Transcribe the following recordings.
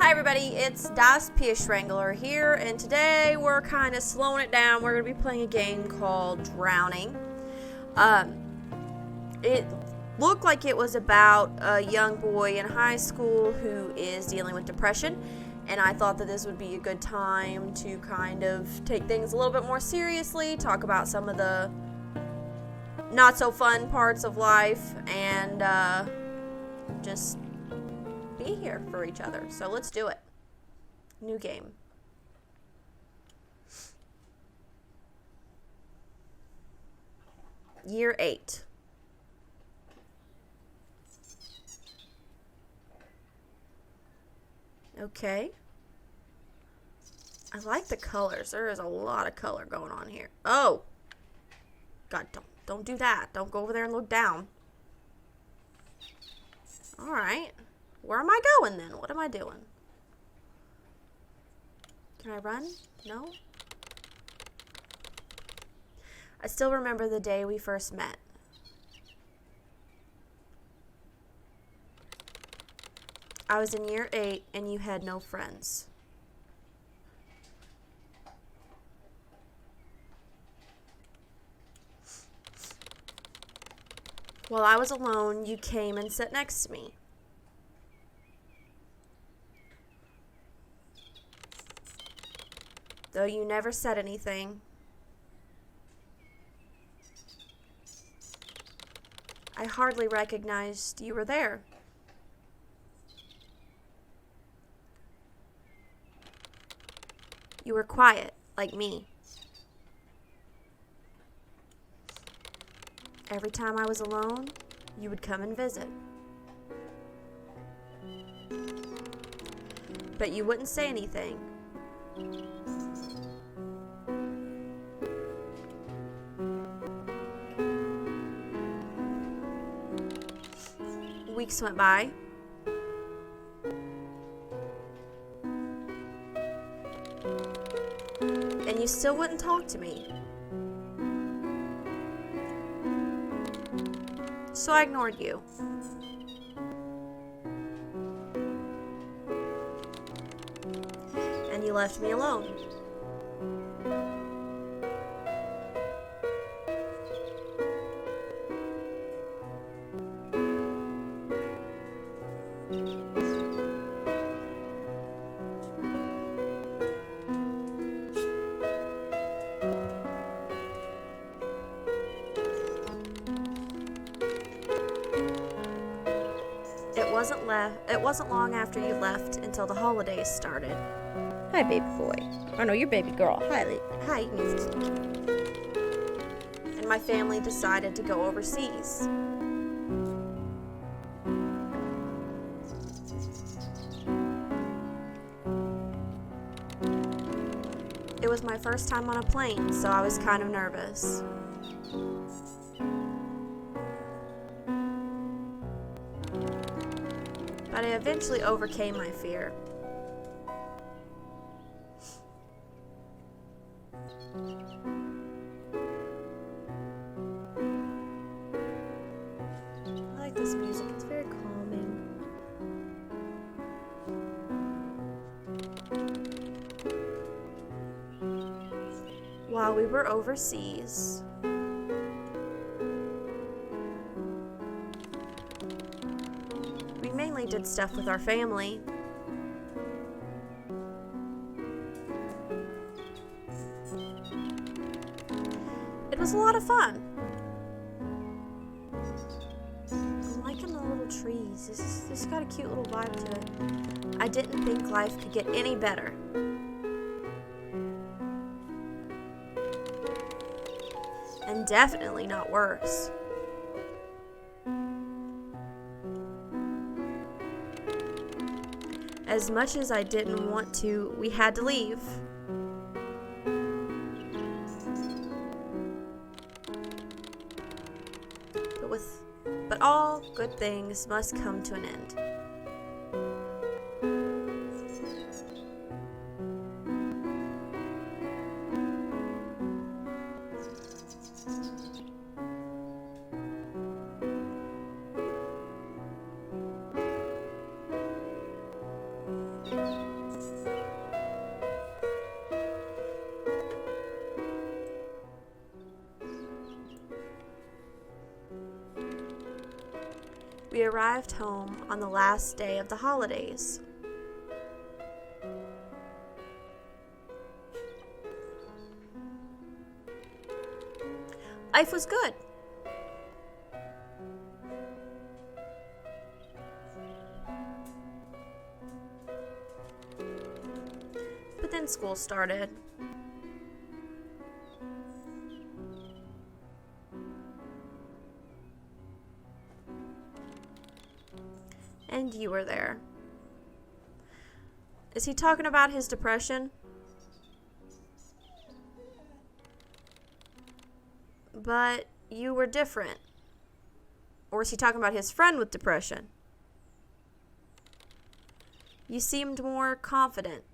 Hi everybody, it's Das Pierschwrangler here, and today we're kind of slowing it down. We're going to be playing a game called Drowning. It looked like it was about a young boy in high school who is dealing with depression, and I thought that this would be a good time to kind of take things a little bit more seriously, talk about some of the not so fun parts of life, and just be here for each other. So let's do it. New game. Year 8. Okay. I like the colors. There is a lot of color going on here. Oh! God, don't do that. Don't go over there and look down. Alright. Where am I going then? What am I doing? Can I run? No? I still remember the day we first met. I was in year 8 and you had no friends. While I was alone, you came and sat next to me. Though you never said anything, I hardly recognized you were there. You were quiet, like me. Every time I was alone, you would come and visit. But you wouldn't say anything. Weeks went by. And you still wouldn't talk to me. So I ignored you. And you left me alone. It wasn't long after you left until the holidays started. Hi, baby boy. Oh, no, you're baby girl. Hi, and my family decided to go overseas. It was my first time on a plane, so I was kind of nervous. But I eventually overcame my fear. I like this music, it's very calming. While we were overseas, we mainly did stuff with our family. It was a lot of fun. I'm liking the little trees. This got a cute little vibe to it. I didn't think life could get any better. And definitely not worse. As much as I didn't want to, we had to leave. But all good things must come to an end. We arrived home on the last day of the holidays. Life was good. But then school started. And you were there. Is he talking about his depression? But you were different. Or is he talking about his friend with depression? You seemed more confident.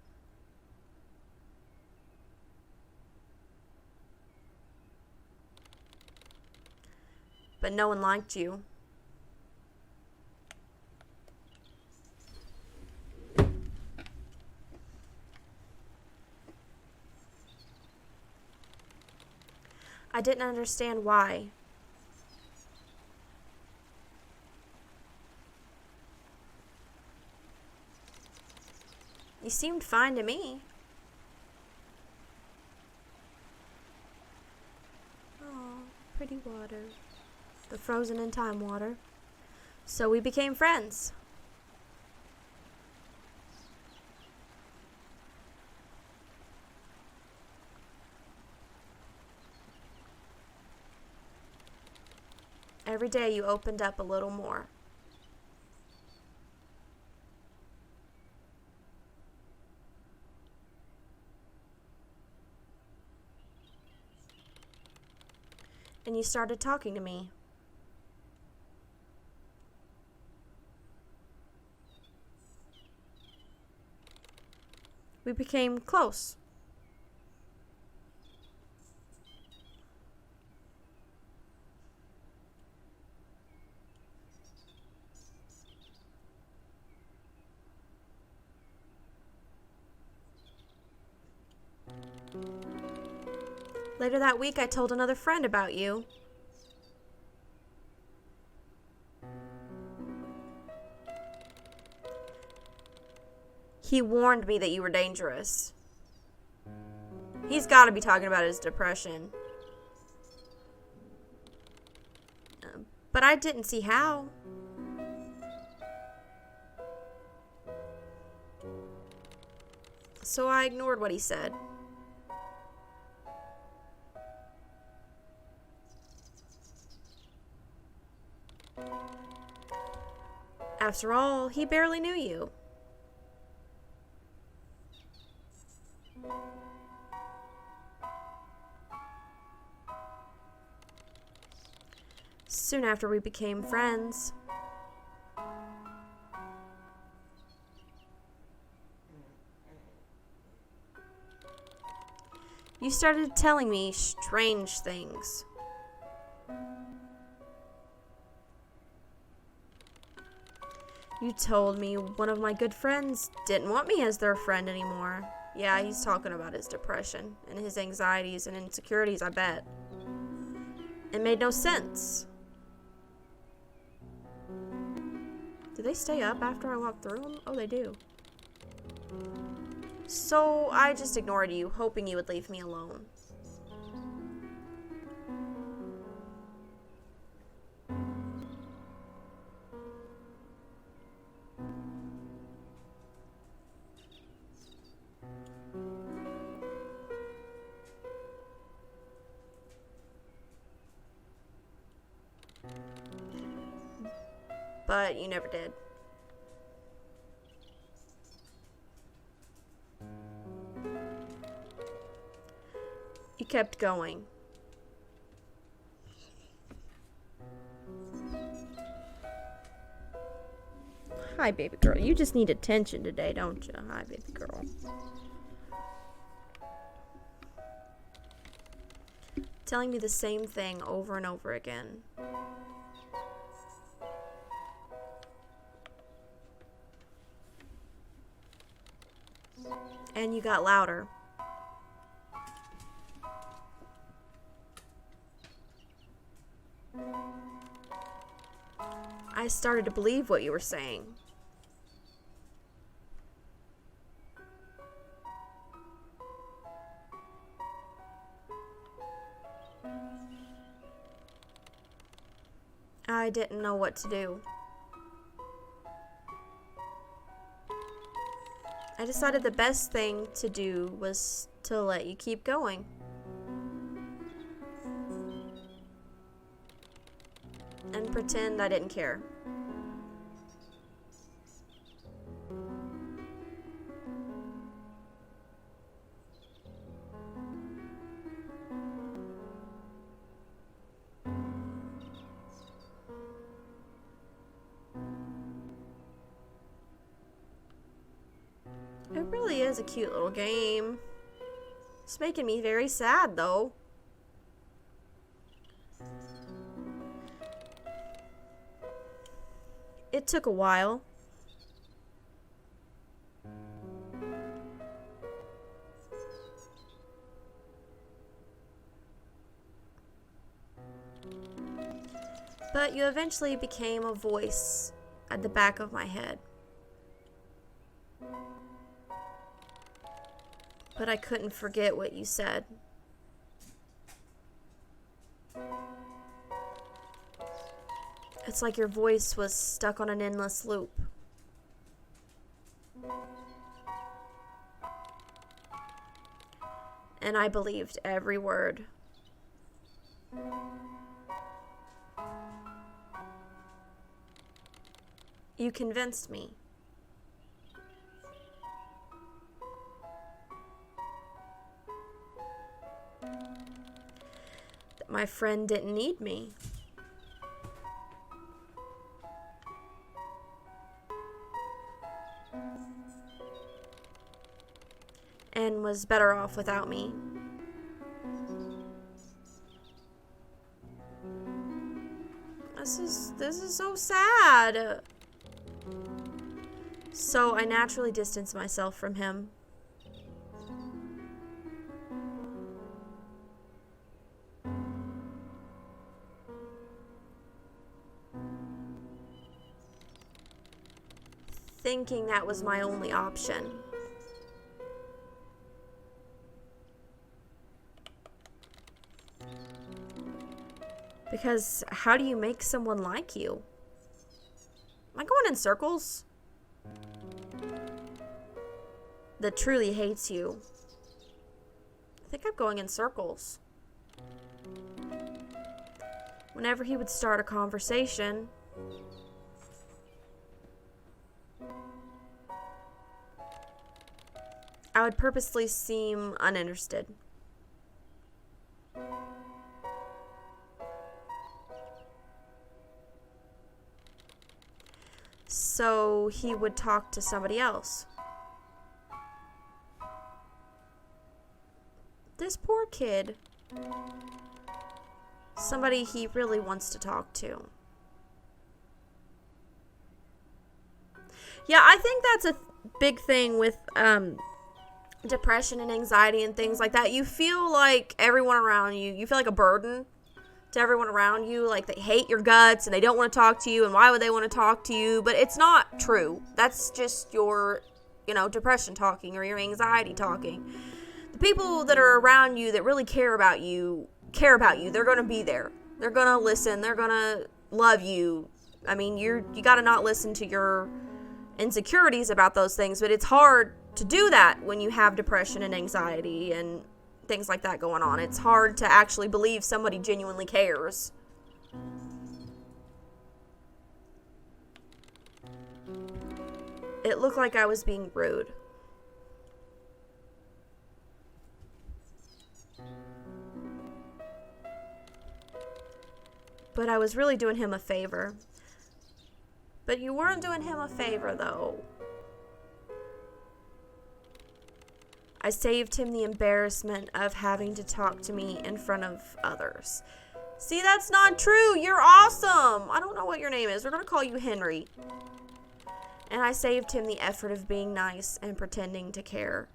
But no one liked you. I didn't understand why. You seemed fine to me. Oh, pretty water. The frozen in time water. So we became friends. Every day you opened up a little more. And you started talking to me. We became close. Later that week, I told another friend about you. He warned me that you were dangerous. He's got to be talking about his depression. But I didn't see how. So I ignored what he said. After all, he barely knew you. Soon after we became friends. You started telling me strange things. You told me one of my good friends didn't want me as their friend anymore. Yeah, he's talking about his depression and his anxieties and insecurities, I bet. It made no sense. Do they stay up after I walk through them? Oh, they do. So I just ignored you, hoping you would leave me alone. But you never did. You kept going. Hi, baby girl. You just need attention today, don't you? Hi, baby girl. Telling me the same thing over and over again. And you got louder. I I started to believe what you were saying. I didn't know what to do. I decided the best thing to do was to let you keep going. And pretend I didn't care. It really is a cute little game. It's making me very sad, though. It took a while. But you eventually became a voice at the back of my head. But I couldn't forget what you said. It's like your voice was stuck on an endless loop. And I believed every word. You convinced me. That my friend didn't need me. And was better off without me. This is so sad. So I naturally distanced myself from him. Thinking that was my only option. Because how do you make someone like you? Am I going in circles? That truly hates you. I think I'm going in circles. Whenever he would start a conversation, I would purposely seem uninterested. So he would talk to somebody else. This poor kid. Somebody he really wants to talk to. Yeah, I think that's a big thing with depression and anxiety and things like that. You feel like everyone around you feel like a burden to everyone around you, like they hate your guts and they don't want to talk to you, and why would they want to talk to you? But it's not true. That's just your, depression talking, or your anxiety talking. The people that are around you that really care about you. They're going to be there. They're going to listen. They're going to love you. I mean, you got to not listen to your insecurities about those things, but it's hard to do that when you have depression and anxiety and things like that going on. It's hard to actually believe somebody genuinely cares. It looked like I was being rude. But I was really doing him a favor. But you weren't doing him a favor, though. I saved him the embarrassment of having to talk to me in front of others. See, that's not true. You're awesome. I don't know what your name is. We're going to call you Henry. And I saved him the effort of being nice and pretending to care.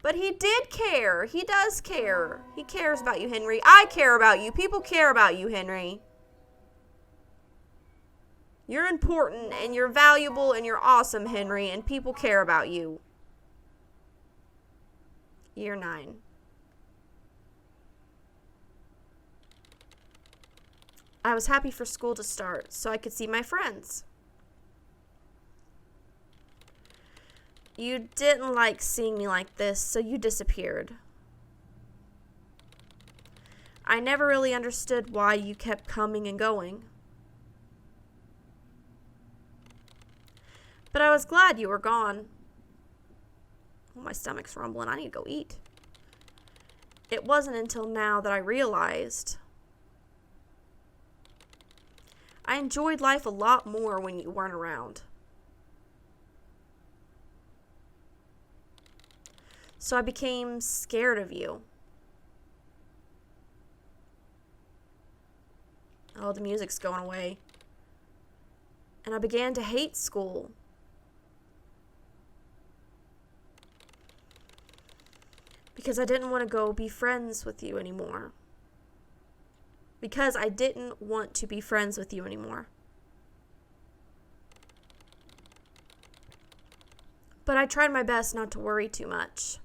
But he did care. He does care. He cares about you, Henry. I care about you. People care about you, Henry. You're important, and you're valuable, and you're awesome, Henry, and people care about you. Year 9. I was happy for school to start, so I could see my friends. You didn't like seeing me like this, so you disappeared. I never really understood why you kept coming and going. But I was glad you were gone. Oh, my stomach's rumbling. I need to go eat. It wasn't until now that I realized I enjoyed life a lot more when you weren't around. So I became scared of you. Oh, the music's going away. And I began to hate school. Because I didn't want to go be friends with you anymore. Because I didn't want to be friends with you anymore. But I tried my best not to worry too much.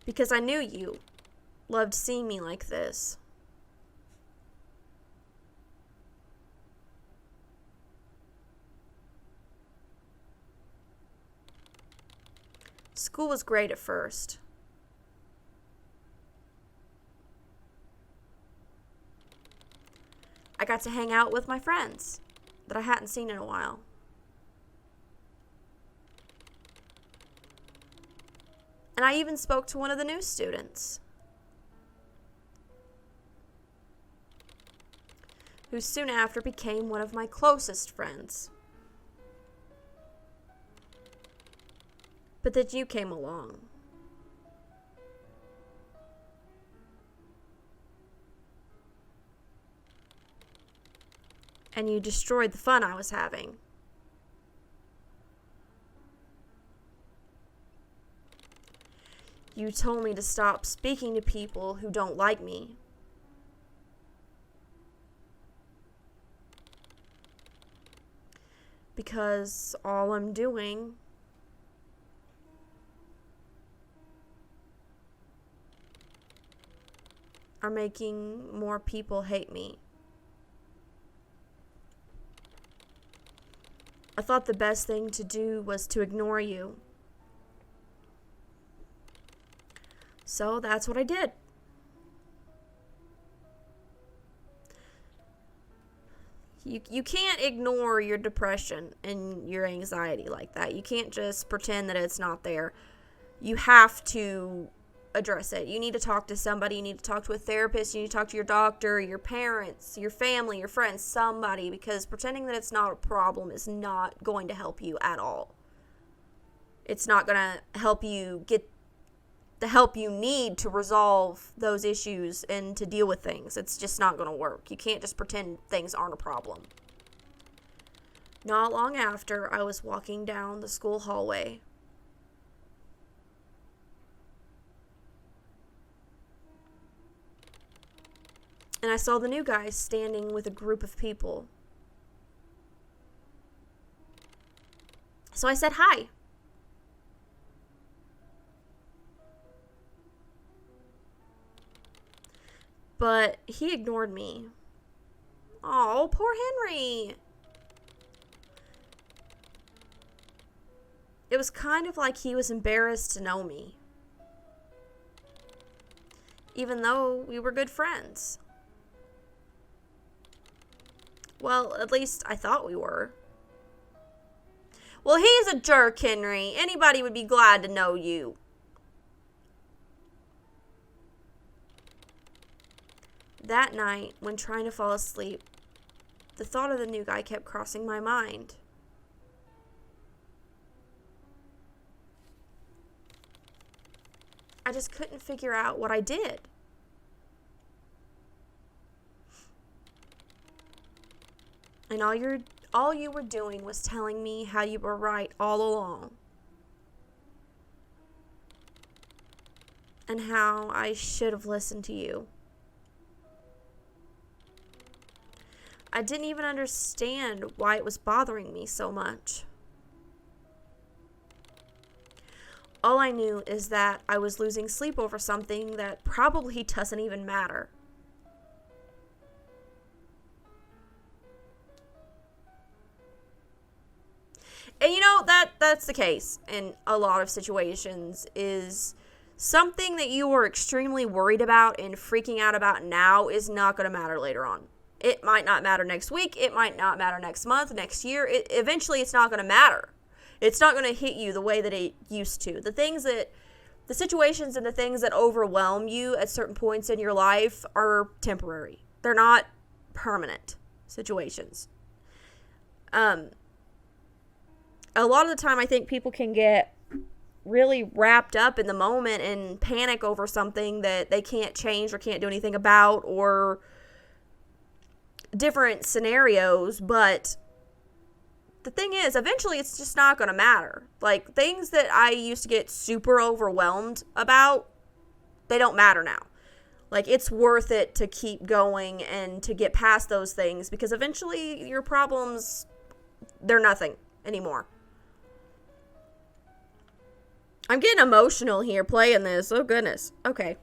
Because I knew you loved seeing me like this. School was great at first. I got to hang out with my friends that I hadn't seen in a while. And I even spoke to one of the new students, who soon after became one of my closest friends. But then you came along. And you destroyed the fun I was having. You told me to stop speaking to people who don't like me. Because all I'm doing are making more people hate me. I thought the best thing to do was to ignore you. So that's what I did. You can't ignore your depression and your anxiety like that. You can't just pretend that it's not there. You have to address it. You need to talk to somebody. You need to talk to a therapist. You need to talk to your doctor, your parents, your family, your friends, somebody, because pretending that it's not a problem is not going to help you at all. It's not going to help you get the help you need to resolve those issues and to deal with things. It's just not going to work. You can't just pretend things aren't a problem. Not long after, I was walking down the school hallway. And I saw the new guy standing with a group of people. So I said hi. But he ignored me. Oh, poor Henry. It was kind of like he was embarrassed to know me, even though we were good friends. Well, at least I thought we were. Well, he's a jerk, Henry. Anybody would be glad to know you. That night, when trying to fall asleep, the thought of the new guy kept crossing my mind. I just couldn't figure out what I did. And all you were doing was telling me how you were right all along. And how I should have listened to you. I didn't even understand why it was bothering me so much. All I knew is that I was losing sleep over something that probably doesn't even matter. And that's the case in a lot of situations, is something that you were extremely worried about and freaking out about now is not going to matter later on. It might not matter next week. It might not matter next month, next year. Eventually, it's not going to matter. It's not going to hit you the way that it used to. The situations and the things that overwhelm you at certain points in your life are temporary. They're not permanent situations. A lot of the time, I think people can get really wrapped up in the moment and panic over something that they can't change or can't do anything about, or different scenarios. But the thing is, eventually it's just not going to matter. Like, things that I used to get super overwhelmed about, they don't matter now. Like, it's worth it to keep going and to get past those things, because eventually your problems, they're nothing anymore. I'm getting emotional here playing this. Oh, goodness. Okay.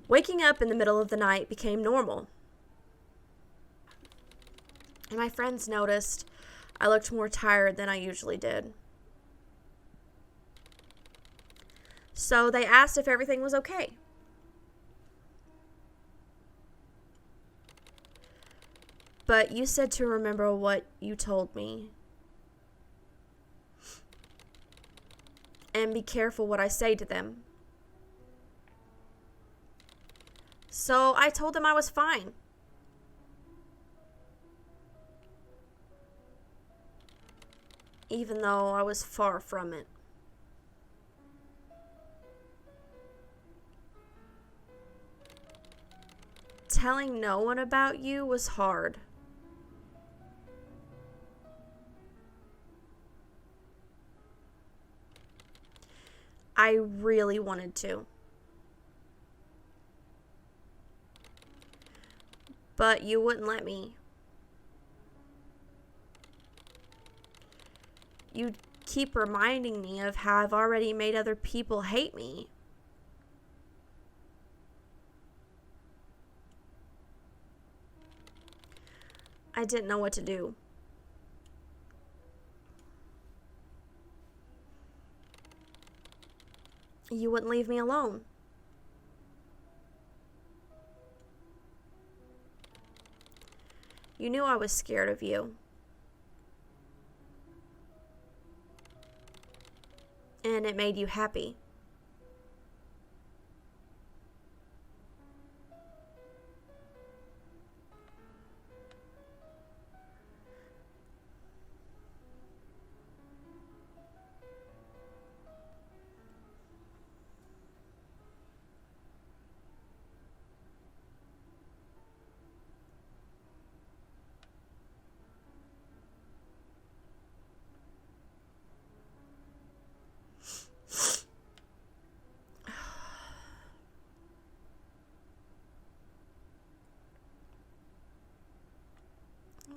Waking up in the middle of the night became normal. And my friends noticed I looked more tired than I usually did. So they asked if everything was okay. But you said to remember what you told me. And be careful what I say to them. So I told them I was fine. Even though I was far from it. Telling no one about you was hard. I really wanted to. But you wouldn't let me. You keep reminding me of how I've already made other people hate me. I didn't know what to do. You wouldn't leave me alone. You knew I was scared of you. And it made you happy.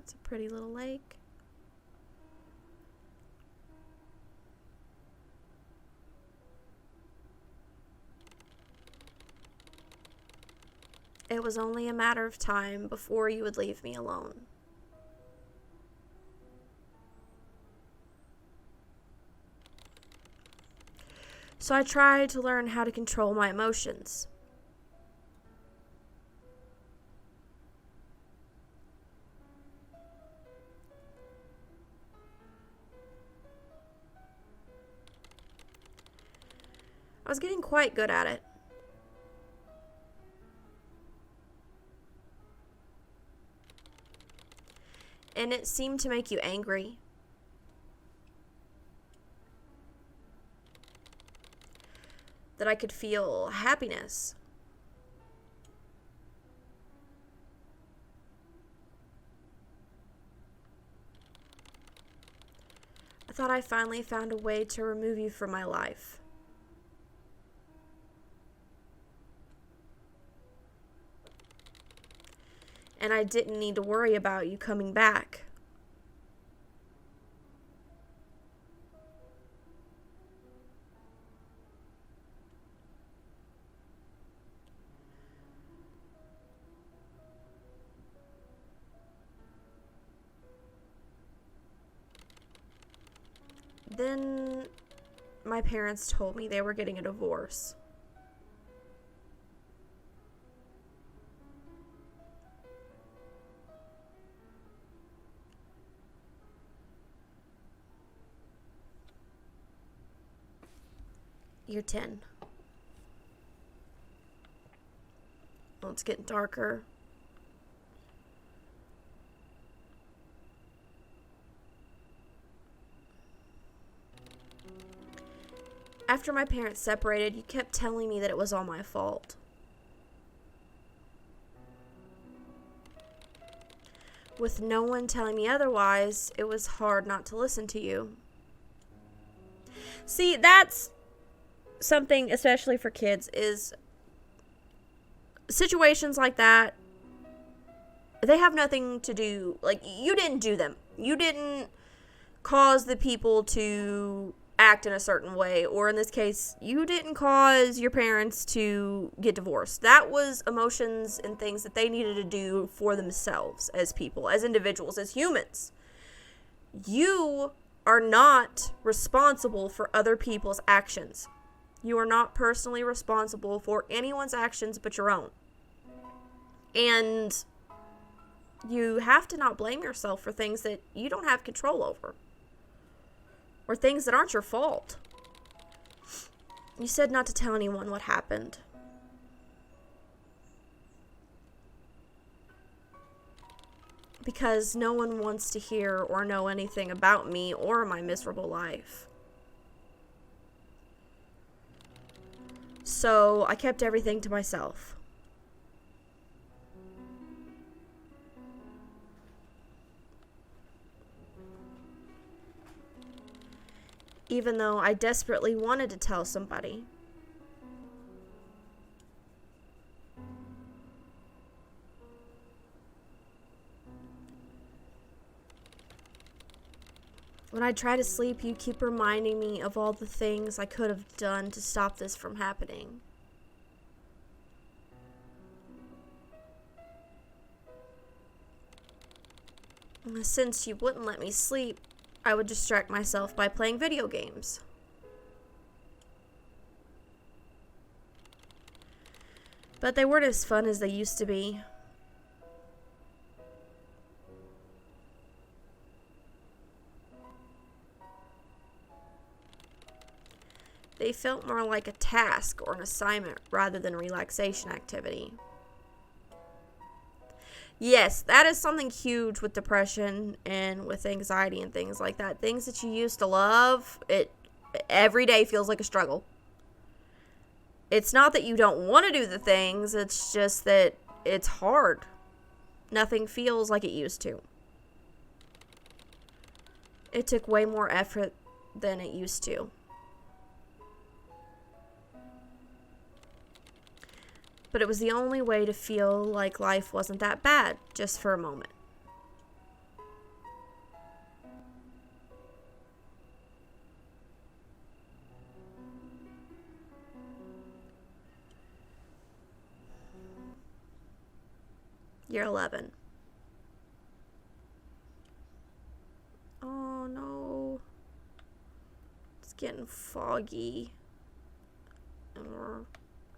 It's a pretty little lake. It was only a matter of time before you would leave me alone. So I tried to learn how to control my emotions. I was getting quite good at it. And it seemed to make you angry. That I could feel happiness. I thought I finally found a way to remove you from my life. and I didn't need to worry about you coming back. Then my parents told me they were getting a divorce. You're 10. Well, it's getting darker. After my parents separated, you kept telling me that it was all my fault. With no one telling me otherwise, it was hard not to listen to you. See, that's something, especially for kids, is situations like that, they have nothing to do, like, you didn't do them. You didn't cause the people to act in a certain way, or in this case, you didn't cause your parents to get divorced. That was emotions and things that they needed to do for themselves as people, as individuals, as humans. You are not responsible for other people's actions. You are not personally responsible for anyone's actions but your own. And you have to not blame yourself for things that you don't have control over, or things that aren't your fault. You said not to tell anyone what happened. Because no one wants to hear or know anything about me or my miserable life. So I kept everything to myself. Even though I desperately wanted to tell somebody. When I try to sleep, you keep reminding me of all the things I could have done to stop this from happening. Since you wouldn't let me sleep, I would distract myself by playing video games. But they weren't as fun as they used to be. They felt more like a task or an assignment rather than a relaxation activity. Yes, that is something huge with depression and with anxiety and things like that. Things that you used to love, it every day feels like a struggle. It's not that you don't want to do the things, it's just that it's hard. Nothing feels like it used to. It took way more effort than it used to. But it was the only way to feel like life wasn't that bad, just for a moment. You're 11. Oh no. It's getting foggy. And we're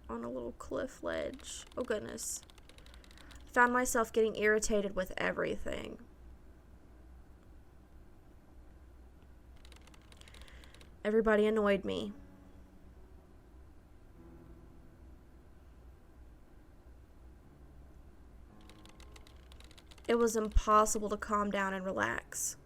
on a little cliff ledge. Oh goodness. I found myself getting irritated with everything. Everybody annoyed me. It was impossible to calm down and relax.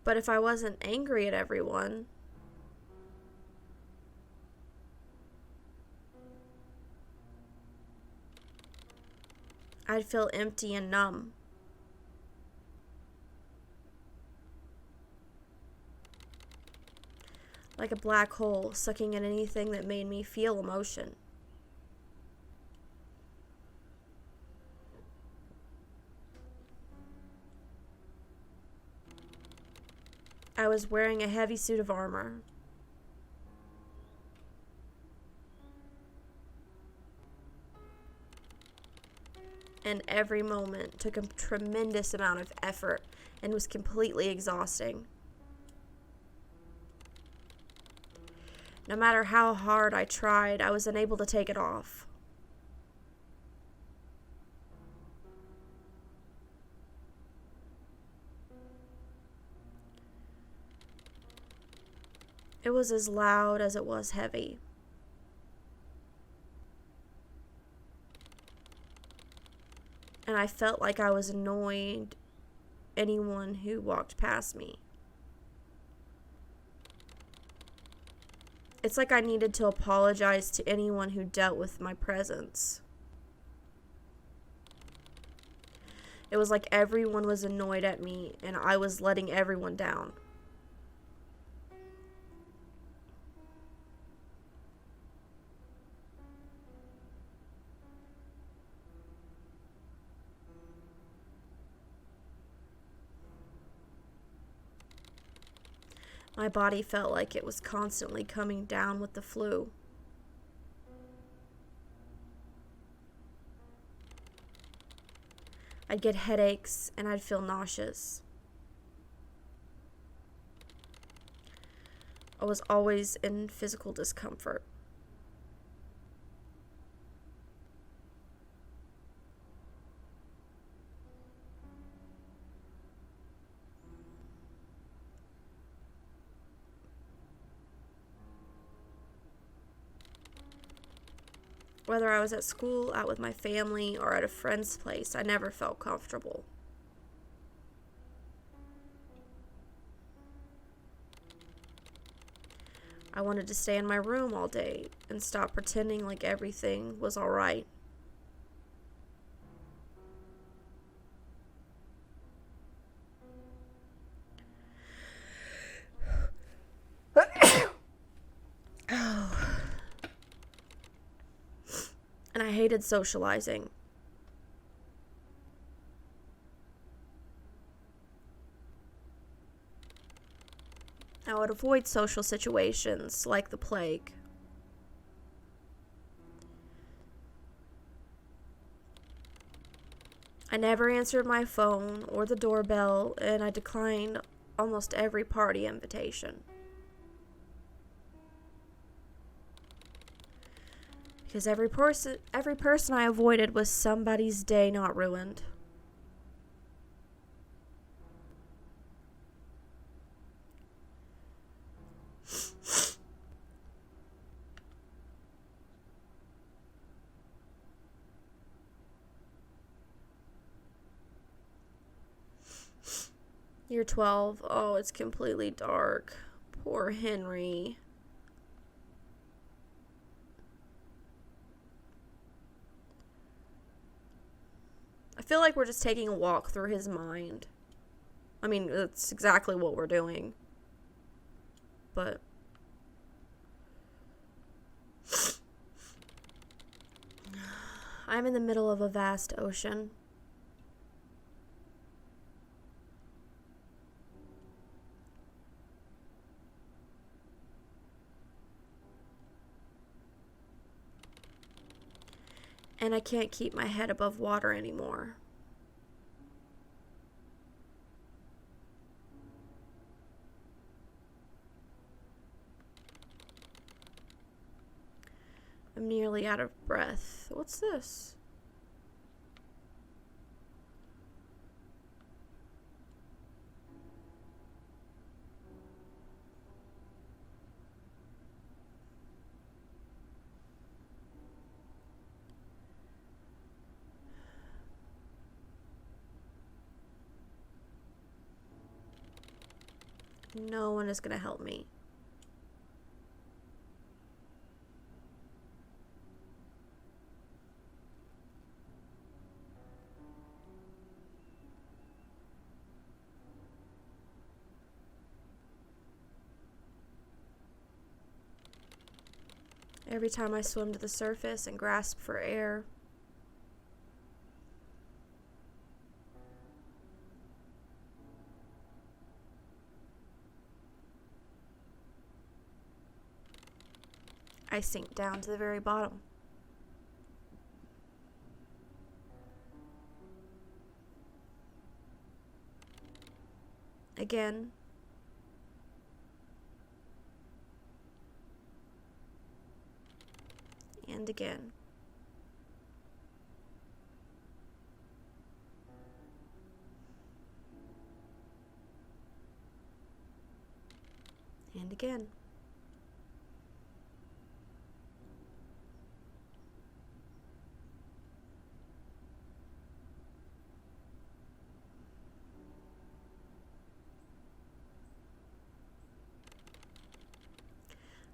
But if I wasn't angry at everyone, I'd feel empty and numb. like a black hole sucking in anything that made me feel emotion. I was wearing a heavy suit of armor. And every moment took a tremendous amount of effort and was completely exhausting. No matter how hard I tried, I was unable to take it off. It was as loud as it was heavy. And I felt like I was annoyed anyone who walked past me. It's like I needed to apologize to anyone who dealt with my presence. It was like everyone was annoyed at me and I was letting everyone down. My body felt like it was constantly coming down with the flu. I'd get headaches and I'd feel nauseous. I was always in physical discomfort. Whether I was at school, out with my family, or at a friend's place, I never felt comfortable. I wanted to stay in my room all day and stop pretending like everything was all right. And I hated socializing. I would avoid social situations like the plague. I never answered my phone or the doorbell, and I declined almost every party invitation. Because every person I avoided was somebody's day not ruined. You're 12. Oh, it's completely dark. Poor Henry. I feel like we're just taking a walk through his mind. I mean, that's exactly what we're doing. But I'm in the middle of a vast ocean. And I can't keep my head above water anymore. I'm nearly out of breath. What's this? No one is going to help me. Every time I swim to the surface and grasp for air, I sink down to the very bottom. Again. And again. And again.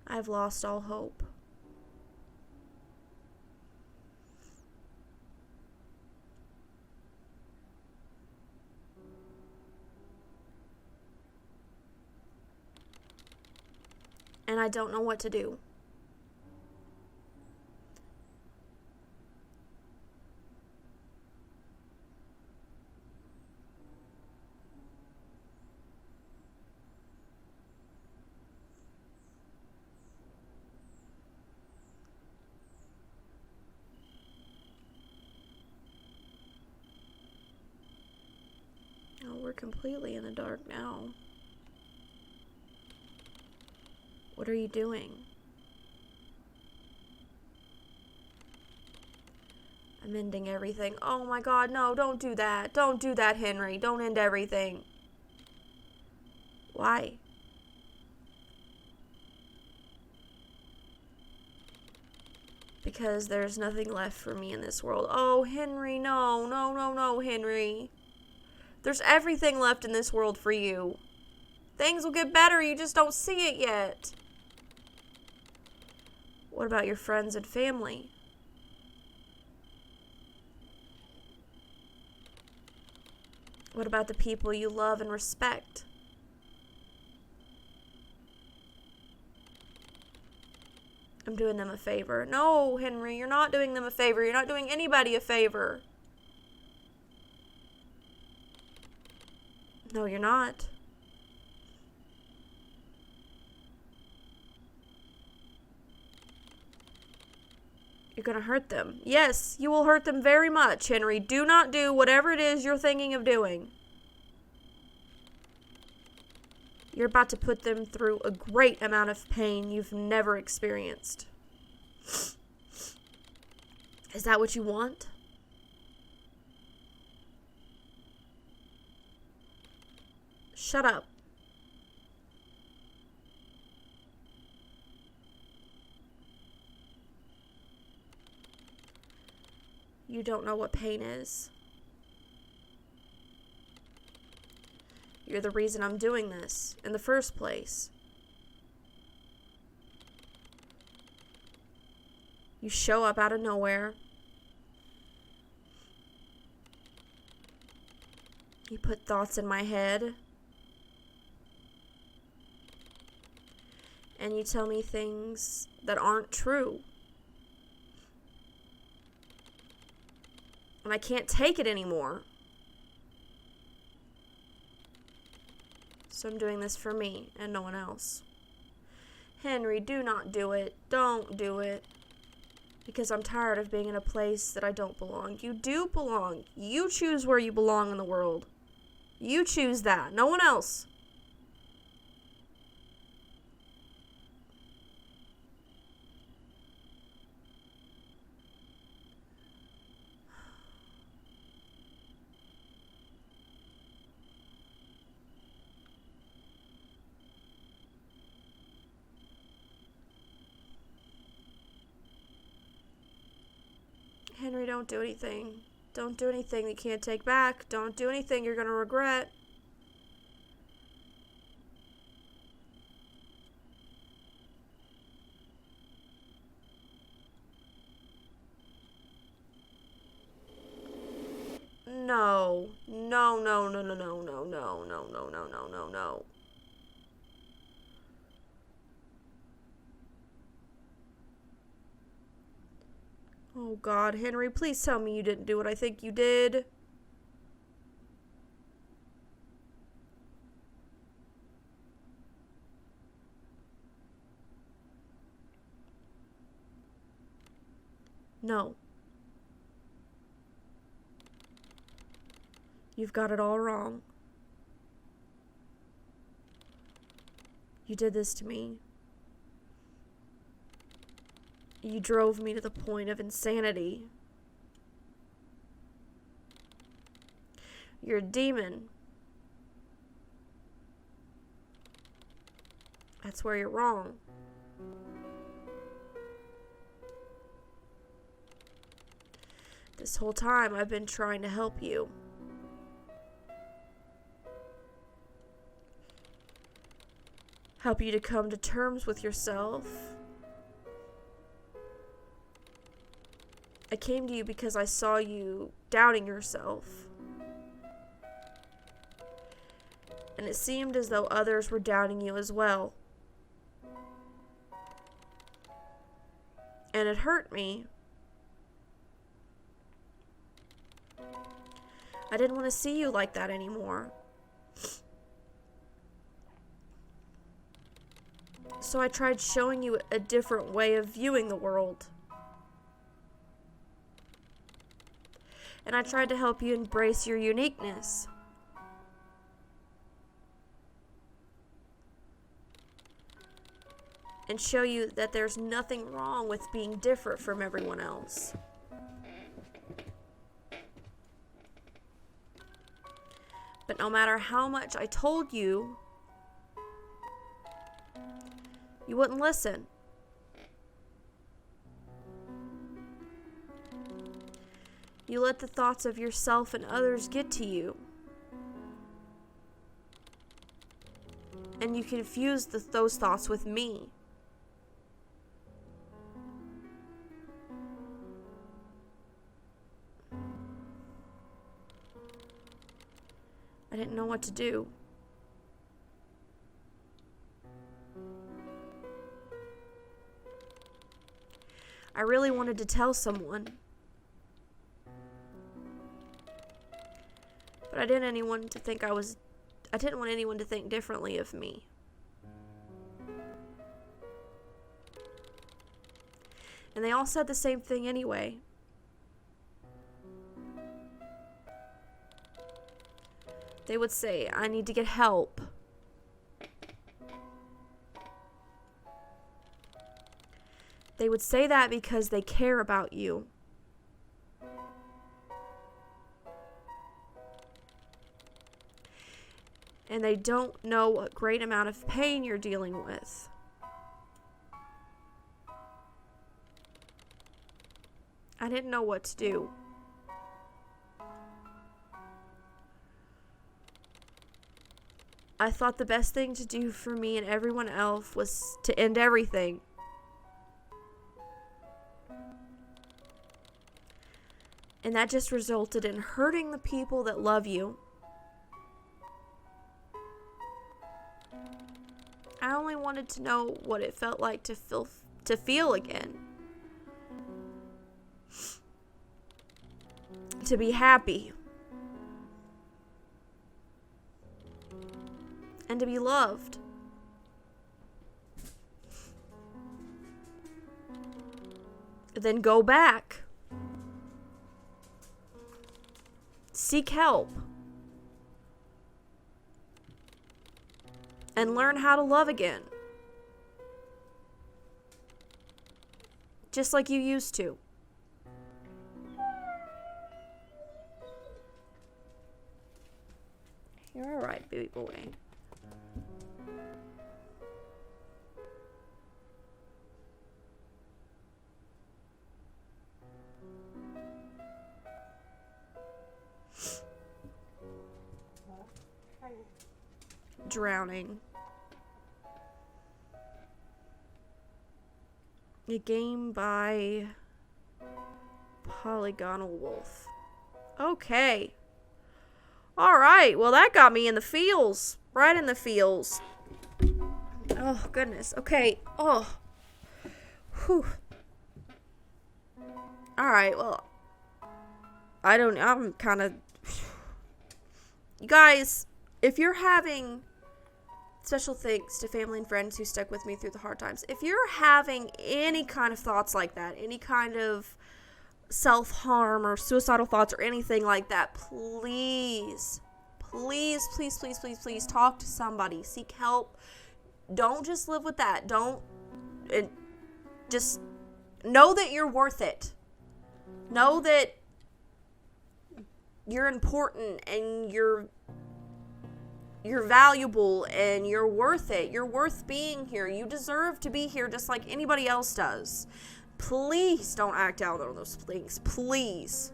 I've lost all hope. And I don't know what to do. Oh, we're completely in the dark now. What are you doing? I'm ending everything. Oh my God, no, don't do that. Don't do that, Henry. Don't end everything. Why? Because there's nothing left for me in this world. Oh, Henry, no, no, no, no, Henry. There's everything left in this world for you. Things will get better, you just don't see it yet. What about your friends and family? What about the people you love and respect? I'm doing them a favor. No, Henry, you're not doing them a favor. You're not doing anybody a favor. No, you're not. You're gonna hurt them. Yes, you will hurt them very much, Henry. Do not do whatever it is you're thinking of doing. You're about to put them through a great amount of pain you've never experienced. Is that what you want? Shut up. You don't know what pain is. You're the reason I'm doing this in the first place. You show up out of nowhere. You put thoughts in my head. And you tell me things that aren't true. And I can't take it anymore. So I'm doing this for me and no one else. Henry, do not do it. Don't do it. Because I'm tired of being in a place that I don't belong. You do belong. You choose where you belong in the world. You choose that. No one else. Henry, don't do anything. Don't do anything you can't take back. Don't do anything you're going to regret. No. No, no, no, no, no, no, no, no, no, no, no, no, no. Oh God, Henry, please tell me you didn't do what I think you did. No. You've got it all wrong. You did this to me. You drove me to the point of insanity. You're a demon. That's where you're wrong. This whole time I've been trying to help you. Help you to come to terms with yourself. I came to you because I saw you doubting yourself. And it seemed as though others were doubting you as well. And it hurt me. I didn't want to see you like that anymore. So I tried showing you a different way of viewing the world. And I tried to help you embrace your uniqueness. And show you that there's nothing wrong with being different from everyone else. But no matter how much I told you, you wouldn't listen. You let the thoughts of yourself and others get to you. And you confused those thoughts with me. I didn't know what to do. I really wanted to tell someone. But I didn't want anyone to think differently of me. And they all said the same thing anyway. They would say, I need to get help. They would say that because they care about you. And they don't know what great amount of pain you're dealing with. I didn't know what to do. I thought the best thing to do for me and everyone else was to end everything. And that just resulted in hurting the people that love you. I only wanted to know what it felt like to feel again. To be happy. And to be loved. Then go back. Seek help. And learn how to love again. Just like you used to. You're alright, baby boy. Drowning. A game by Polygonal Wolf. Okay. Alright, well that got me in the feels. Right in the feels. Oh, goodness. Okay. Oh. Whew. Alright, well, I'm kind of... You guys, if you're having... Special thanks to family and friends who stuck with me through the hard times. If you're having any kind of thoughts like that, any kind of self-harm or suicidal thoughts or anything like that, please talk to somebody. Seek help. Don't just live with that. Just know that you're worth it. Know that you're important and you're valuable and you're worth it. You're worth being here. You deserve to be here just like anybody else does. Please don't act out on those things. Please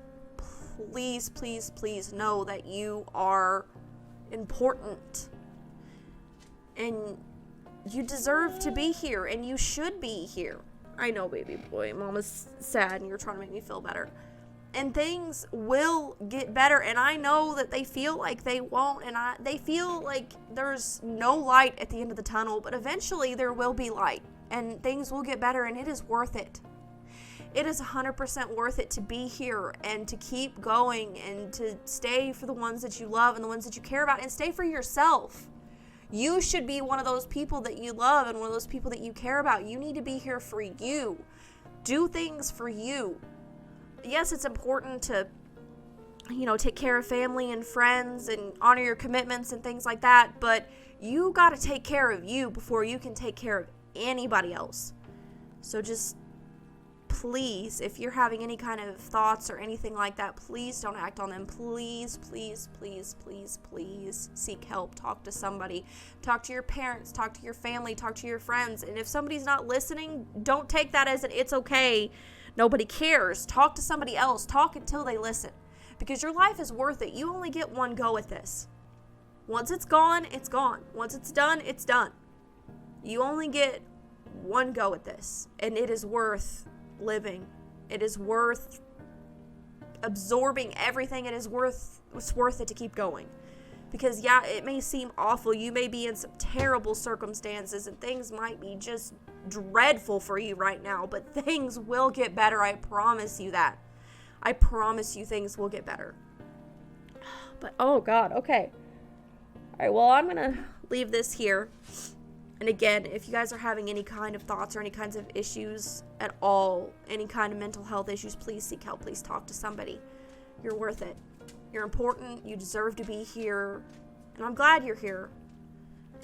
know that you are important. And you deserve to be here and you should be here. I know, baby boy. Mama's sad and you're trying to make me feel better. And things will get better, and I know that they feel like they won't, and they feel like there's no light at the end of the tunnel, but eventually there will be light, and things will get better, and it is worth it. It is 100% worth it to be here, and to keep going, and to stay for the ones that you love, and the ones that you care about, and stay for yourself. You should be one of those people that you love, and one of those people that you care about. You need to be here for you. Do things for you. Yes, it's important to, take care of family and friends and honor your commitments and things like that, but you got to take care of you before you can take care of anybody else. So just please, if you're having any kind of thoughts or anything like that, please don't act on them. Please seek help. Talk to somebody. Talk to your parents. Talk to your family. Talk to your friends. And if somebody's not listening, don't take that as it's okay. Nobody cares. Talk to somebody else. Talk until they listen. Because your life is worth it. You only get one go at this. Once it's gone, it's gone. Once it's done, it's done. You only get one go at this. And it is worth living. It is worth absorbing everything. It's worth it to keep going. Because, yeah, it may seem awful. You may be in some terrible circumstances and things might be just dreadful for you right now. But things will get better. I promise you that. I promise you things will get better. But, oh, God. Okay. All right, well, I'm going to leave this here. And again, if you guys are having any kind of thoughts or any kinds of issues at all, any kind of mental health issues, please seek help. Please talk to somebody. You're worth it. You're important. You deserve to be here. And I'm glad you're here.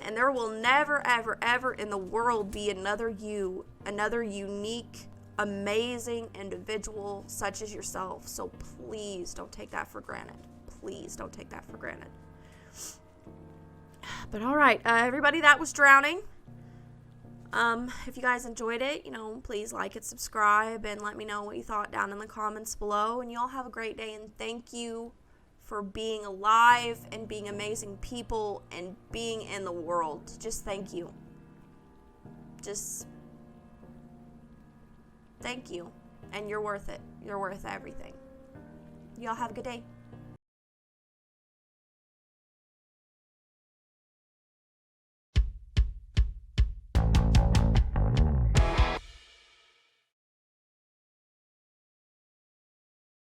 And there will never, ever, ever in the world be another you, another unique, amazing individual such as yourself. So please don't take that for granted. Please don't take that for granted. But all right, everybody, that was Drowning. If you guys enjoyed it, please like it, subscribe, and let me know what you thought down in the comments below. And you all have a great day, and thank you for being alive and being amazing people and being in the world. Just thank you. Just thank you. And you're worth it. You're worth everything. Y'all have a good day.